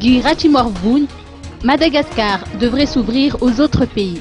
Guy Rachimwarbun, Madagascar devrait s'ouvrir aux autres pays.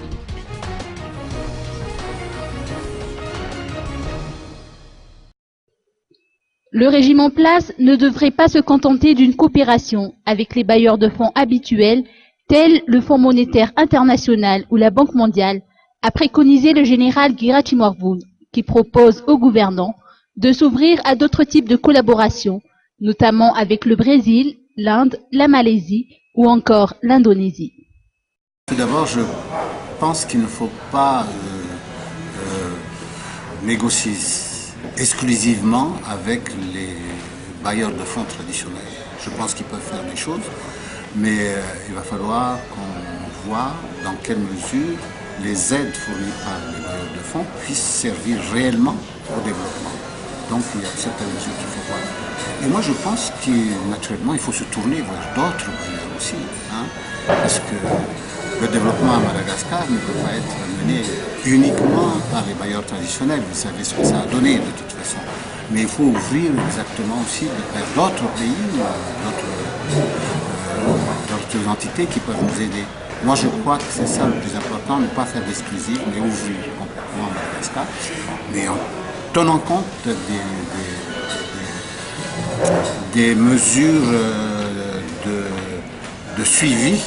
Le régime en place ne devrait pas se contenter d'une coopération avec les bailleurs de fonds habituels tels le Fonds monétaire international ou la Banque mondiale, a préconisé le général Guy Rachimwarbun, qui propose aux gouvernants de s'ouvrir à d'autres types de collaborations, notamment avec le Brésil, l'Inde, la Malaisie ou encore l'Indonésie. Tout d'abord, je pense qu'il ne faut pas négocier exclusivement avec les bailleurs de fonds traditionnels. Je pense qu'ils peuvent faire des choses, mais il va falloir qu'on voit dans quelle mesure les aides fournies par les bailleurs de fonds puissent servir réellement au développement. Donc il y a certaines mesures qu'il faut voir. Et moi je pense que naturellement il faut se tourner vers d'autres bailleurs aussi, hein, parce que le développement à Madagascar ne peut pas être mené uniquement par les bailleurs traditionnels. Vous savez ce que ça a donné de toute façon. Mais il faut ouvrir exactement aussi vers d'autres pays, d'autres entités qui peuvent nous aider. Moi je crois que c'est ça le plus important, ne pas faire d'exclusif, mais ouvrir complètement Madagascar, mais en tenant compte des mesures de suivi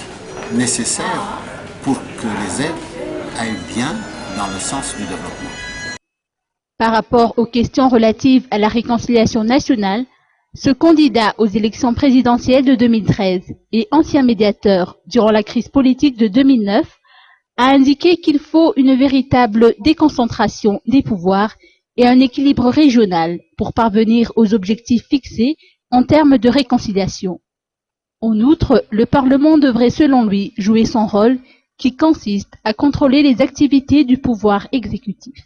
nécessaires pour que les aides aillent bien dans le sens du développement. Par rapport aux questions relatives à la réconciliation nationale, ce candidat aux élections présidentielles de 2013 et ancien médiateur durant la crise politique de 2009 a indiqué qu'il faut une véritable déconcentration des pouvoirs et un équilibre régional pour parvenir aux objectifs fixés en termes de réconciliation. En outre, le Parlement devrait selon lui jouer son rôle qui consiste à contrôler les activités du pouvoir exécutif.